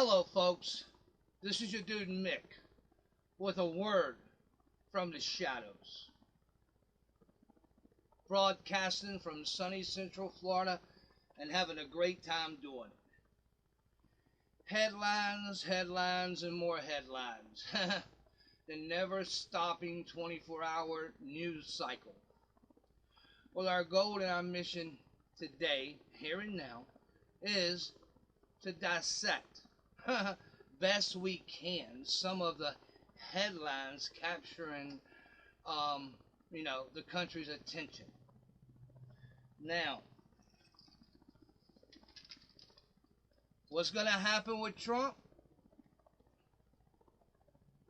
Hello, folks. This is your dude Mick with a word from the shadows. Broadcasting from sunny Central Florida and having a great time doing it. Headlines, headlines, and more headlines. The never stopping 24-hour news cycle. Well, our goal and our mission today, here and now, is to dissect best we can some of the headlines capturing the country's attention. Now, what's going to happen with Trump?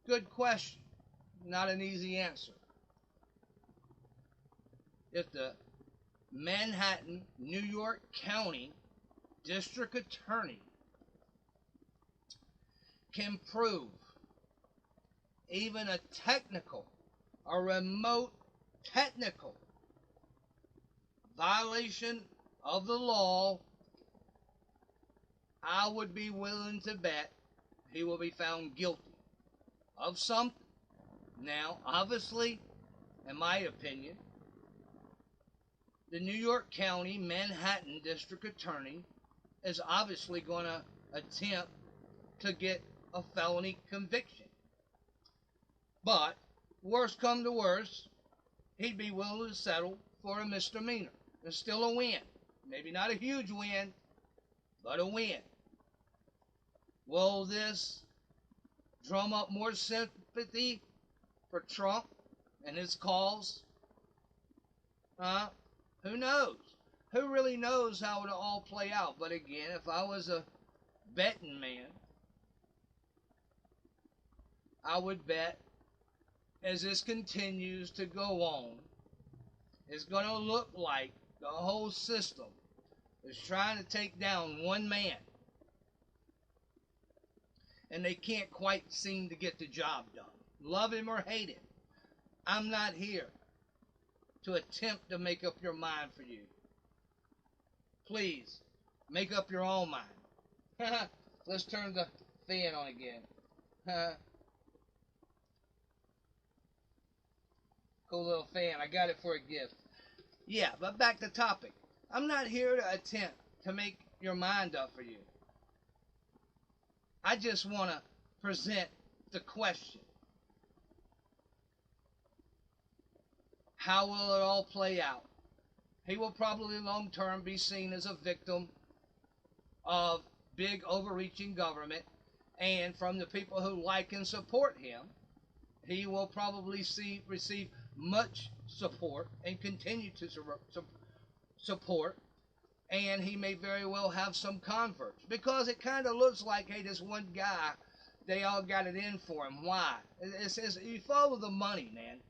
Good question. Not an easy answer. If the Manhattan, New York County District Attorney can prove even a remote technical violation of the law, I would be willing to bet he will be found guilty of something. Now, obviously, in my opinion, the New York County Manhattan District Attorney is obviously going to attempt to get a felony conviction. But, worst come to worst, he'd be willing to settle for a misdemeanor. It's still a win. Maybe not a huge win, but a win. Will this drum up more sympathy for Trump and his cause? Who knows? Who really knows how it'll all play out? But again, if I was a betting man, I would bet as this continues to go on, it's going to look like the whole system is trying to take down one man. And they can't quite seem to get the job done. Love him or hate him. I'm not here to attempt to make up your mind for you. Please, make up your own mind. Let's turn the fan on again. Cool little fan. I got it for a gift. Yeah, but back to topic. I'm not here to attempt to make your mind up for you. I just want to present the question. How will it all play out? He will probably long term be seen as a victim of big overreaching government, and from the people who like and support him, he will probably receive much support and continue to support, and he may very well have some converts, because it kind of looks like, hey, this one guy, they all got it in for him. Why? It says you follow the money, man.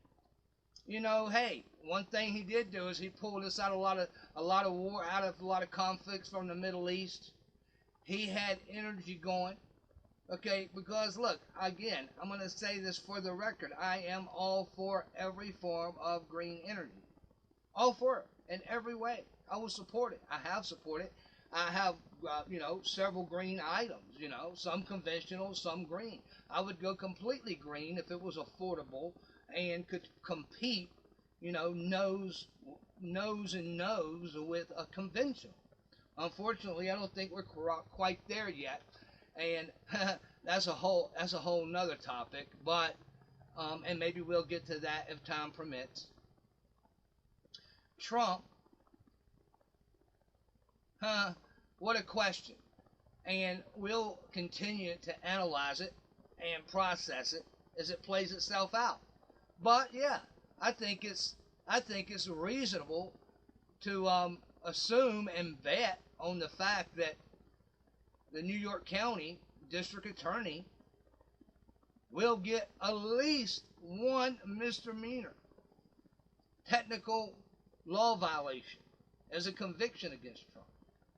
You know, hey, one thing he did do is he pulled us out a lot of war, out of a lot of conflicts from the Middle East. He had energy going. Okay, because look, again, I'm going to say this for the record. I am all for every form of green energy. All for it in every way. I will support it. I have supported it. I have, several green items, some conventional, some green. I would go completely green if it was affordable and could compete, nose and nose with a conventional. Unfortunately, I don't think we're quite there yet, and that's a whole nother topic. But and maybe we'll get to that if time permits. Trump, what a question, and we'll continue to analyze it and process it as it plays itself out. But yeah, I think it's reasonable to assume and bet on the fact that the New York County District Attorney will get at least one misdemeanor, technical law violation, as a conviction against Trump.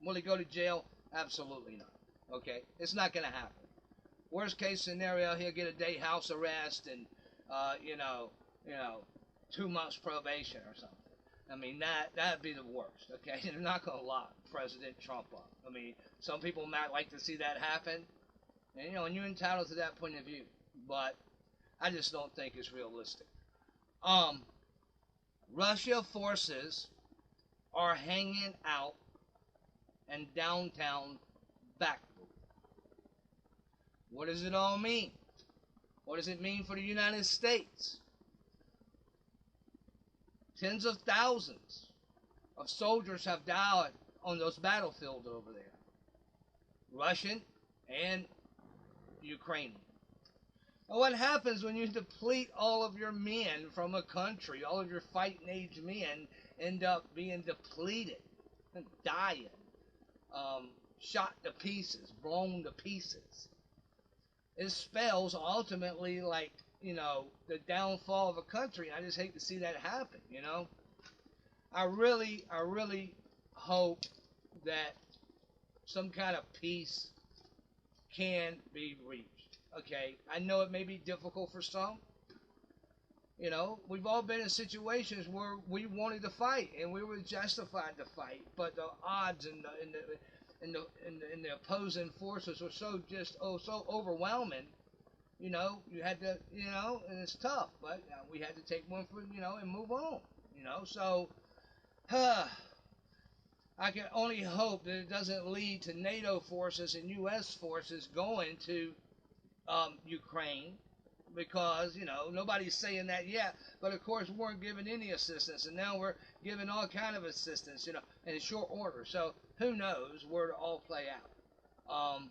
Will he go to jail? Absolutely not. Okay, it's not going to happen. Worst case scenario, he'll get a day house arrest and 2 months probation or something. I mean, that'd be the worst, okay? They're not going to lock President Trump up. I mean, some people might like to see that happen. And and you're entitled to that point of view, but I just don't think it's realistic. Um, Russia forces are hanging out in downtown Bakhmut. What does it all mean? What does it mean for the United States? Tens of thousands of soldiers have died on those battlefields over there, Russian and Ukrainian. And what happens when you deplete all of your men from a country? All of your fighting age men end up being depleted and dying, shot to pieces, blown to pieces. It spells ultimately like, the downfall of a country. I just hate to see that happen. I really hope that some kind of peace can be reached. Okay, I know it may be difficult for some. We've all been in situations where we wanted to fight and we were justified to fight, but the odds and the opposing forces were so overwhelming. You had to, and it's tough, but we had to take one for, and move on. So I can only hope that it doesn't lead to NATO forces and U.S. forces going to Ukraine, because nobody's saying that yet. But of course, we weren't given any assistance, and now we're given all kind of assistance, in short order. So who knows where it all play out.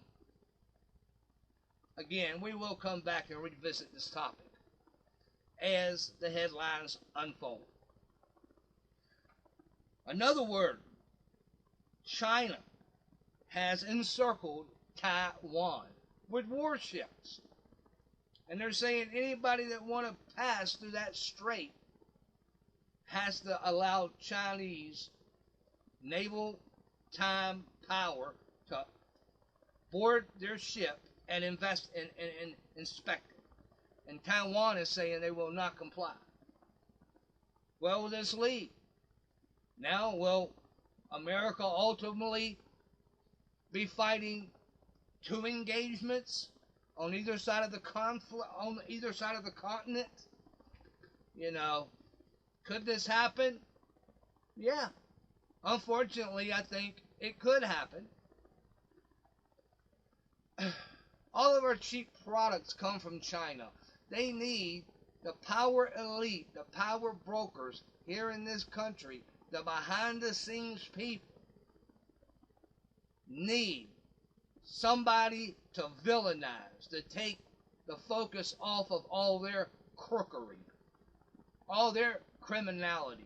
Again, we will come back and revisit this topic as the headlines unfold. Another word: China has encircled Taiwan with warships. And they're saying anybody that want to pass through that strait has to allow Chinese naval time power to board their ship and invest and inspect it. And Taiwan is saying they will not comply. Where will this lead? Now, will America ultimately be fighting two engagements on either side of the conflict, on either side of the continent? Could this happen? Yeah. Unfortunately, I think it could happen. All of our cheap products come from China. They need the power elite, the power brokers here in this country, the behind the scenes people, need somebody to villainize, to take the focus off of all their crookery, all their criminality.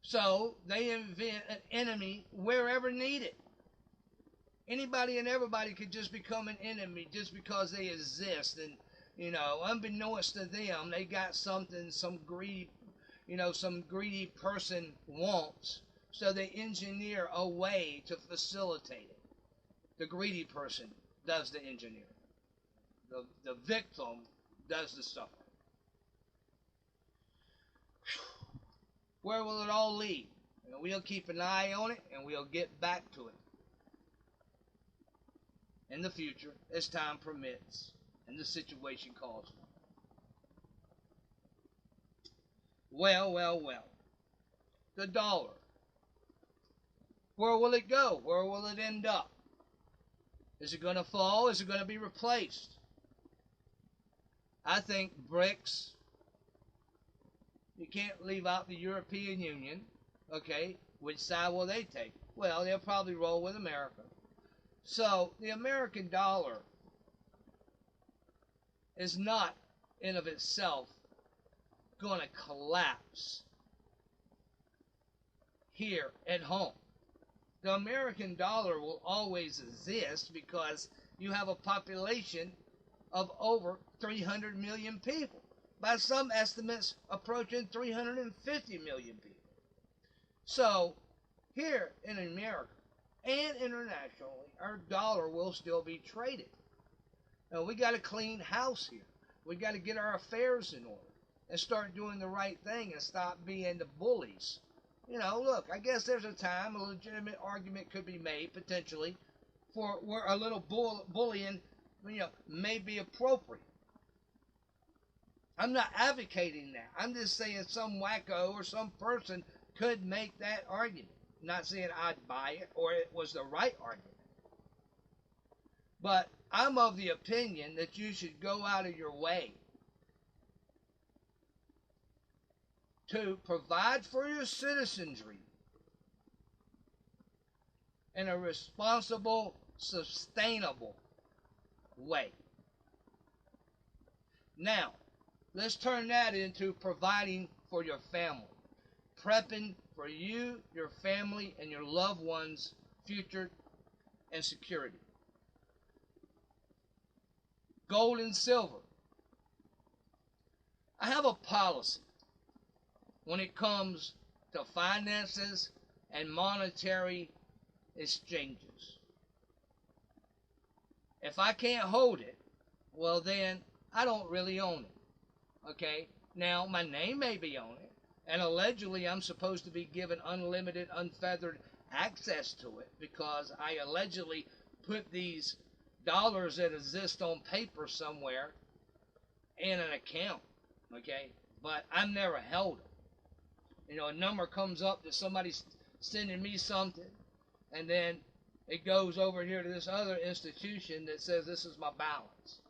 So they invent an enemy wherever needed. Anybody and everybody could just become an enemy just because they exist, and unbeknownst to them, they got something some greedy person wants, so they engineer a way to facilitate it. The greedy person does the engineering. The victim does the suffering. Where will it all lead? We'll keep an eye on it, and we'll get back to it in the future as time permits and the situation calls for. Well. The dollar. Where will it go? Where will it end up? Is it going to fall? Is it going to be replaced? I think BRICS, you can't leave out the European Union. Okay, which side will they take? Well, they'll probably roll with America. So the American dollar is not in of itself going to collapse here at home. The American dollar will always exist because you have a population of over 300 million people. By some estimates, approaching 350 million people. So, here in America and internationally, our dollar will still be traded. Now, we got to clean house here. We got to get our affairs in order and start doing the right thing and stop being the bullies. Look, I guess there's a time a legitimate argument could be made, potentially, for where a little bullying, may be appropriate. I'm not advocating that. I'm just saying some wacko or some person could make that argument. I'm not saying I'd buy it or it was the right argument. But I'm of the opinion that you should go out of your way to provide for your citizenry in a responsible, sustainable way. Now, let's turn that into providing for your family, prepping for you, your family, and your loved ones' future and security. Gold and silver. I have a policy when it comes to finances and monetary exchanges. If I can't hold it, well then I don't really own it. Okay? Now my name may be on it, and allegedly I'm supposed to be given unlimited, unfeathered access to it because I allegedly put these dollars that exist on paper somewhere in an account. Okay? But I've never held it. A number comes up that somebody's sending me something, and then it goes over here to this other institution that says this is my balance.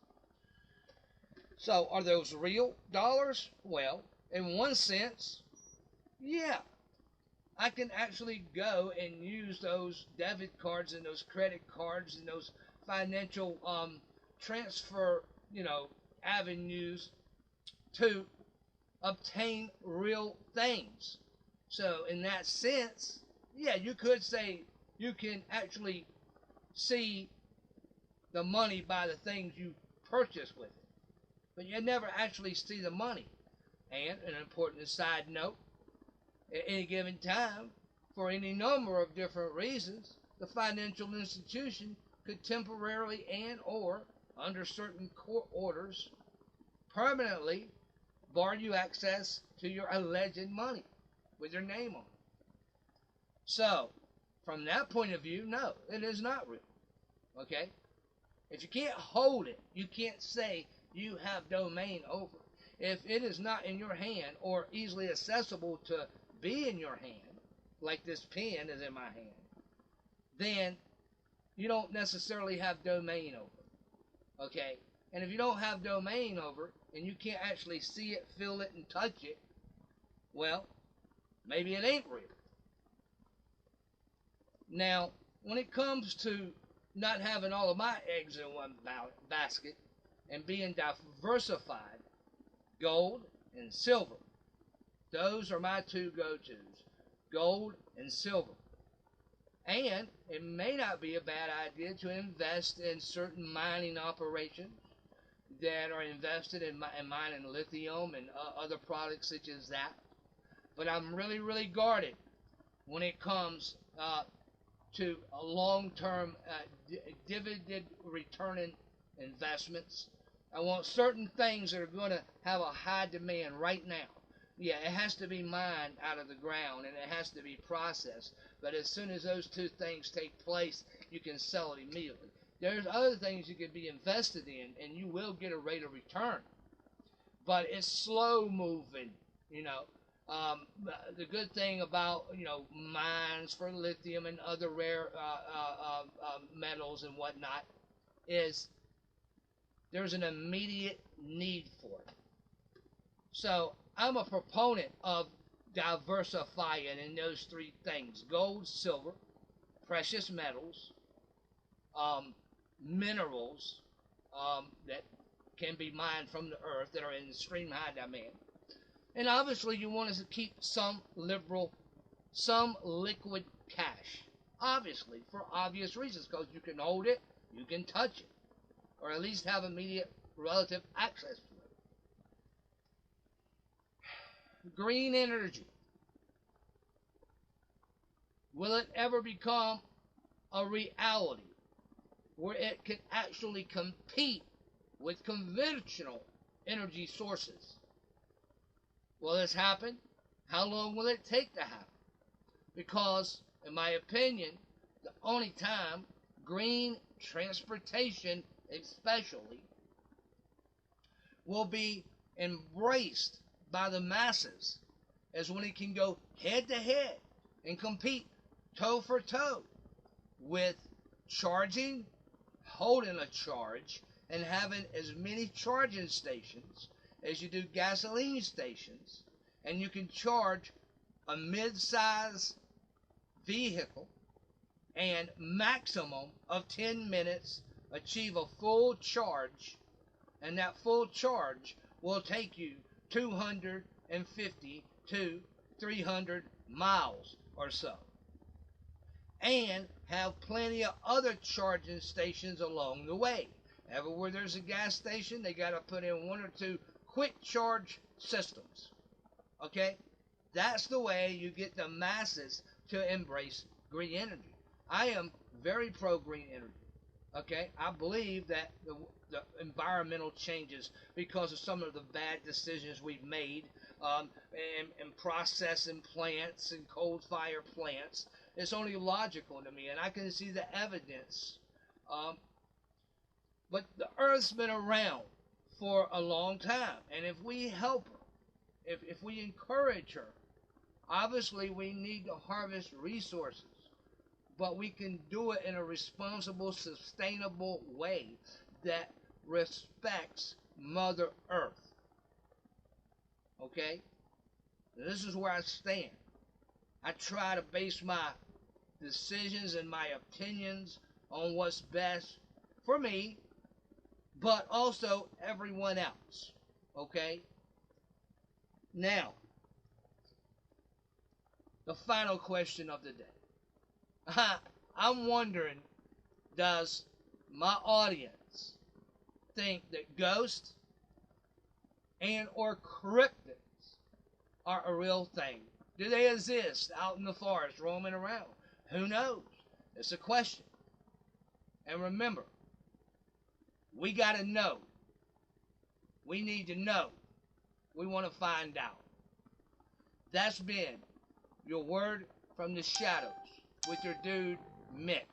So, are those real dollars? Well, in one sense, yeah. I can actually go and use those debit cards and those credit cards and those financial transfer, avenues to obtain real things. So, in that sense, yeah, you could say you can actually see the money by the things you purchase with it. But you never actually see the money. And an important side note, at any given time, for any number of different reasons, the financial institution could temporarily and or under certain court orders permanently bar you access to your alleged money with your name on it. So, from that point of view, no, it is not real. Okay? If you can't hold it, you can't say you have domain over it. If it is not in your hand or easily accessible to be in your hand, like this pen is in my hand, then you don't necessarily have domain over it. Okay? And if you don't have domain over it, and you can't actually see it, feel it, and touch it, well, maybe it ain't real. Now, when it comes to not having all of my eggs in one basket and being diversified, gold and silver, those are my two go-tos, gold and silver. And it may not be a bad idea to invest in certain mining operations that are invested in mining lithium and other products such as that. But I'm really, really guarded when it comes to a long-term dividend returning investments. I want certain things that are going to have a high demand right now. Yeah, it has to be mined out of the ground and it has to be processed. But as soon as those two things take place, you can sell it immediately. There's other things you can be invested in and you will get a rate of return. But it's slow moving, the good thing about mines for lithium and other rare metals and whatnot is there's an immediate need for it. So I'm a proponent of diversifying in those three things: gold, silver, precious metals, minerals that can be mined from the earth that are in extreme high demand. And obviously you want us to keep some liquid cash. Obviously, for obvious reasons, because you can hold it, you can touch it, or at least have immediate relative access to it. Green energy. Will it ever become a reality where it can actually compete with conventional energy sources? Will this happen? How long will it take to happen? Because, in my opinion, the only time green transportation especially, will be embraced by the masses as when it can go head to head and compete toe for toe with charging, holding a charge, and having as many charging stations as you do gasoline stations, and you can charge a mid-size vehicle and maximum of 10 minutes achieve a full charge, and that full charge will take you 250 to 300 miles or so, and have plenty of other charging stations along the way. Everywhere there's a gas station, they got to put in one or two quick charge systems. Okay? That's the way you get the masses to embrace green energy. I am very pro green energy. Okay? I believe that the environmental changes because of some of the bad decisions we've made in processing plants and coal-fired plants. It's only logical to me, and I can see the evidence. But the Earth's been around for a long time, and if we help her, if we encourage her, obviously we need to harvest resources, but we can do it in a responsible, sustainable way that respects Mother Earth. Okay? This is where I stand. I try to base my decisions and my opinions on what's best for me, but also everyone else. Okay? Now, the final question of the day. I'm wondering, does my audience think that ghosts and or cryptids are a real thing? Do they exist out in the forest roaming around? Who knows? It's a question. And remember, we got to know. We need to know. We want to find out. That's been your word from the shadows with your dude, Mick.